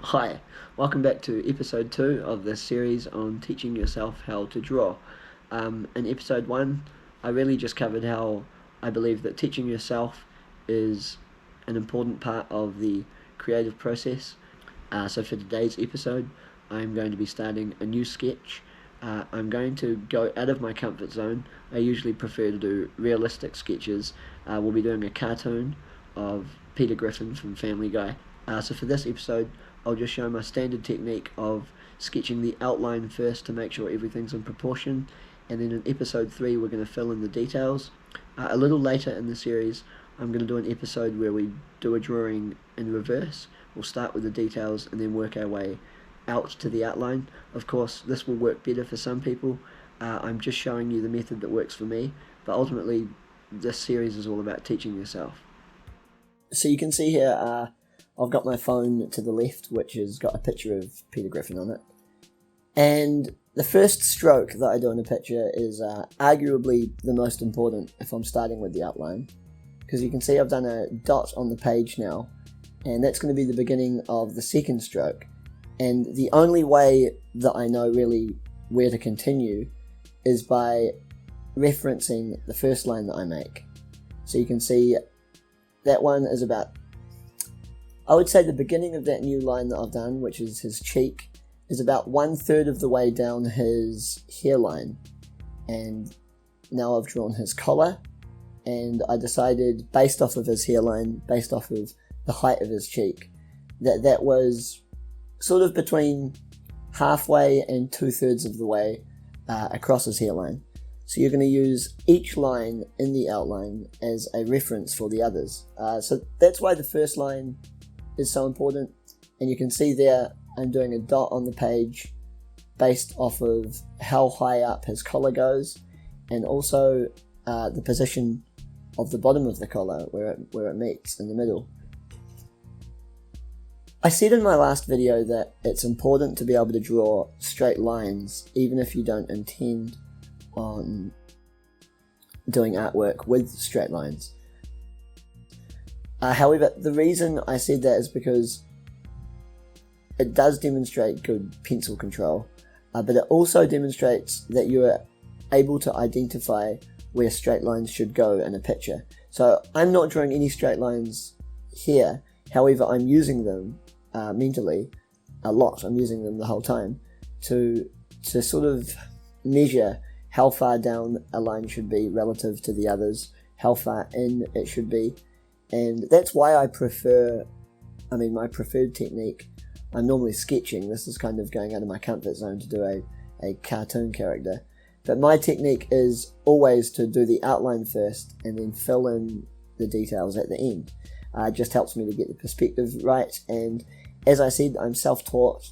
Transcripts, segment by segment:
Hi, welcome back to episode 2 of this series on teaching yourself how to draw. In episode 1, I really just covered how I believe that teaching yourself is an important part of the creative process. So for today's episode, I'm going to be starting a new sketch. I'm going to go out of my comfort zone. I usually prefer to do realistic sketches. We'll be doing a cartoon of Peter Griffin from Family Guy. So for this episode, I'll just show my standard technique of sketching the outline first to make sure everything's in proportion, and then in episode 3 we're going to fill in the details. A little later in the series I'm going to do an episode where we do a drawing in reverse. We'll start with the details and then work our way out to the outline. Of course, this will work better for some people. I'm just showing you the method that works for me, but ultimately this series is all about teaching yourself. So you can see here I've got my phone to the left, which has got a picture of Peter Griffin on it. And the first stroke that I do in a picture is arguably the most important if I'm starting with the outline. Because you can see I've done a dot on the page now, and that's going to be the beginning of the second stroke. And the only way that I know really where to continue is by referencing the first line that I make. So you can see that one is about, I would say the beginning of that new line that I've done, which is his cheek, is about 1/3 of the way down his hairline. And now I've drawn his collar, and I decided, based off of his hairline, based off of the height of his cheek, that was sort of between halfway and 2/3 of the way across his hairline. So you're going to use each line in the outline as a reference for the others. So that's why the first line is so important, and you can see there I'm doing a dot on the page based off of how high up his collar goes, and also the position of the bottom of the collar where it meets in the middle. I said in my last video that it's important to be able to draw straight lines even if you don't intend on doing artwork with straight lines. However, the reason I said that is because it does demonstrate good pencil control, but it also demonstrates that you are able to identify where straight lines should go in a picture. So I'm not drawing any straight lines here, however I'm using them mentally a lot. I'm using them the whole time to sort of measure how far down a line should be relative to the others, how far in it should be. And that's why my preferred technique, I'm normally sketching. This is kind of going out of my comfort zone to do a cartoon character. But my technique is always to do the outline first and then fill in the details at the end. It just helps me to get the perspective right. And as I said, I'm self-taught,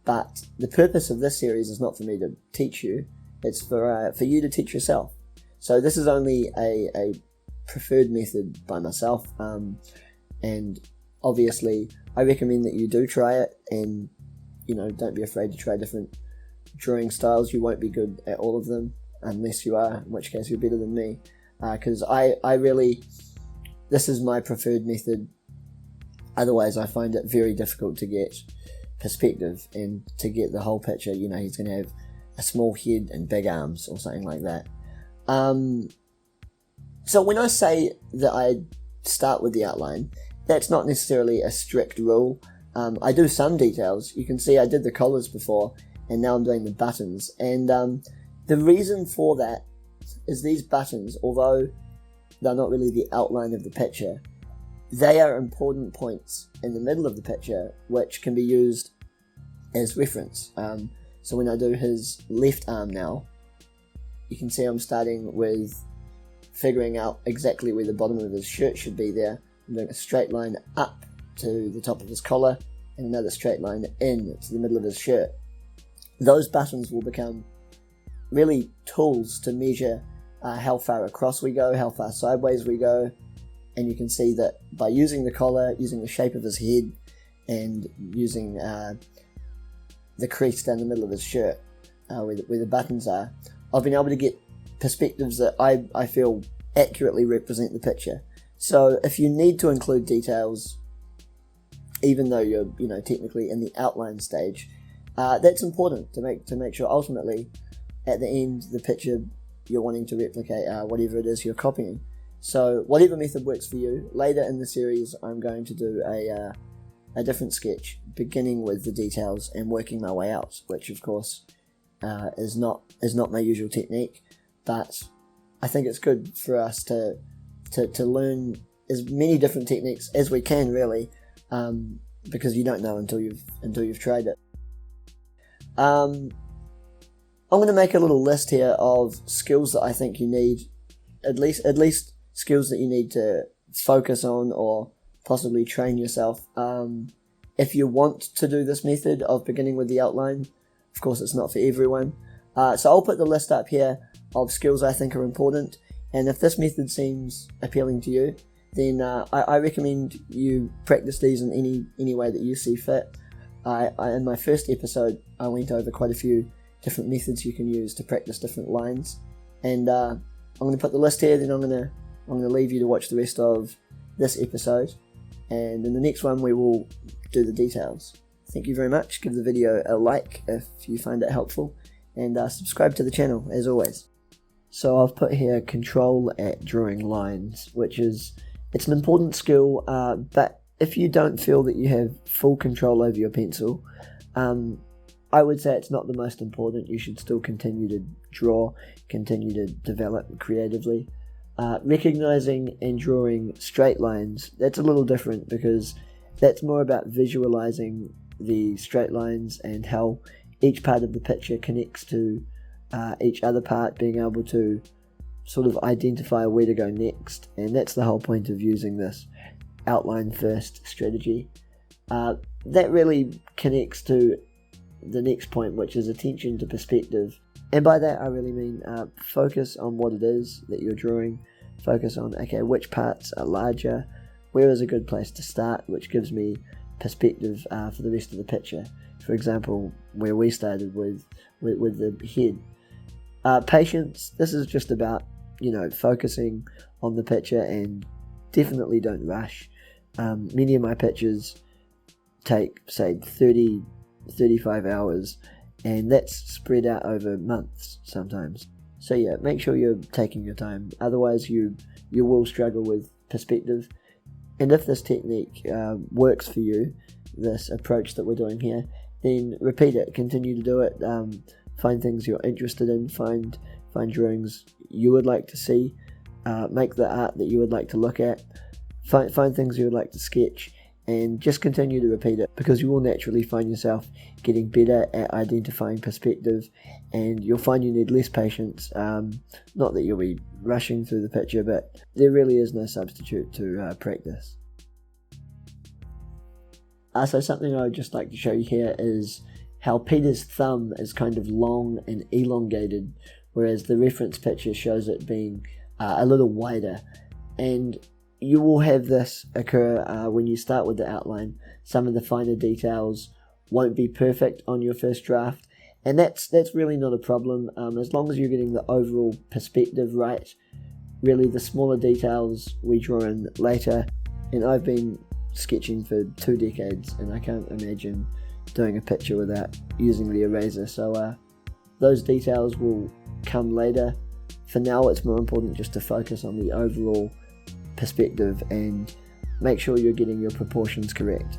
but the purpose of this series is not for me to teach you. It's for you to teach yourself. So this is only a preferred method by myself, and obviously I recommend that you do try it, and don't be afraid to try different drawing styles. You won't be good at all of them unless you are, in which case you're better than me, because I really, this is my preferred method. Otherwise I find it very difficult to get perspective and to get the whole picture. He's going to have a small head and big arms or something like that. So when I say that I start with the outline, that's not necessarily a strict rule. I do some details. You can see I did the collars before, and now I'm doing the buttons. And the reason for that is these buttons, although they're not really the outline of the picture, they are important points in the middle of the picture which can be used as reference. So when I do his left arm now, you can see I'm starting with figuring out exactly where the bottom of his shirt should be there. I'm doing a straight line up to the top of his collar and another straight line in to the middle of his shirt. Those buttons will become really tools to measure how far across we go, how far sideways we go, and you can see that by using the collar, using the shape of his head, and using the crease down the middle of his shirt where the buttons are, I've been able to get perspectives that I feel accurately represent the picture. So if you need to include details, even though you're technically in the outline stage. That's important to make sure ultimately at the end the picture you're wanting to replicate whatever it is you're copying. So whatever method works for you. Later in the series I'm going to do a different sketch, beginning with the details and working my way out, which of course is not my usual technique, but I think it's good for us to learn as many different techniques as we can, really, because you don't know until you've tried it. I'm going to make a little list here of skills that I think you need, at least skills that you need to focus on or possibly train yourself. If you want to do this method of beginning with the outline, of course it's not for everyone. So I'll put the list up here of skills I think are important, and if this method seems appealing to you, then I recommend you practice these in any way that you see fit. In my first episode, I went over quite a few different methods you can use to practice different lines, and I'm going to put the list here, then I'm going to leave you to watch the rest of this episode, and in the next one we will do the details. Thank you very much. Give the video a like if you find it helpful, and subscribe to the channel as always. So I've put here control at drawing lines, which it's an important skill, but if you don't feel that you have full control over your pencil, I would say it's not the most important. You should still continue to draw, continue to develop creatively. Recognizing and drawing straight lines, that's a little different, because that's more about visualizing the straight lines and how each part of the picture connects to each other part, being able to sort of identify where to go next, and that's the whole point of using this outline first strategy. That really connects to the next point, which is attention to perspective, and by that I really mean focus on what it is that you're drawing. Focus on, okay, which parts are larger, where is a good place to start, which gives me perspective for the rest of the picture. For example, where we started with the head. Patience, this is just about focusing on the picture, and definitely don't rush. Many of my pictures take, say, 35 hours, and that's spread out over months sometimes. So yeah, make sure you're taking your time, otherwise you will struggle with perspective. And if this technique works for you, this approach that we're doing here, then repeat it, continue to do it, find things you're interested in, find drawings you would like to see, make the art that you would like to look at, find things you would like to sketch, and just continue to repeat it, because you will naturally find yourself getting better at identifying perspective, and you'll find you need less patience. Not that you'll be rushing through the picture, but there really is no substitute to practice. So something I would just like to show you here is how Peter's thumb is kind of long and elongated, whereas the reference picture shows it being a little wider. And you will have this occur when you start with the outline. Some of the finer details won't be perfect on your first draft, and that's really not a problem, as long as you're getting the overall perspective right. Really, the smaller details we draw in later, and I've been sketching for 2 decades, and I can't imagine doing a picture without using the eraser, so those details will come later. For now, it's more important just to focus on the overall perspective and make sure you're getting your proportions correct.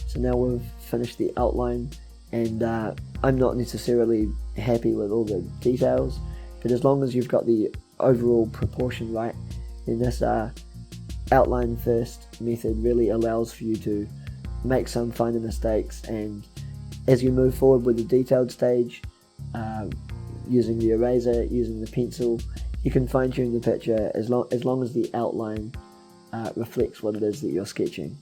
So now we've finished the outline, and I'm not necessarily happy with all the details, but as long as you've got the overall proportion right, then this outline first method really allows for you to make some finer mistakes, and as you move forward with the detailed stage, using the eraser, using the pencil. You can fine tune the picture as long as the outline reflects what it is that you're sketching.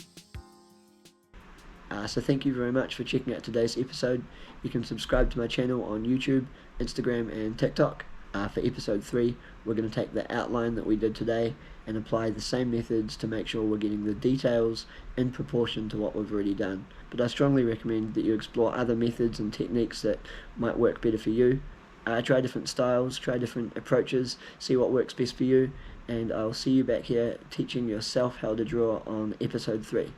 So thank you very much for checking out today's episode. You can subscribe to my channel on YouTube, Instagram and TikTok. For episode 3, we're going to take the outline that we did today and apply the same methods to make sure we're getting the details in proportion to what we've already done. But I strongly recommend that you explore other methods and techniques that might work better for you. Try different styles, try different approaches, see what works best for you, and I'll see you back here teaching yourself how to draw on episode 3.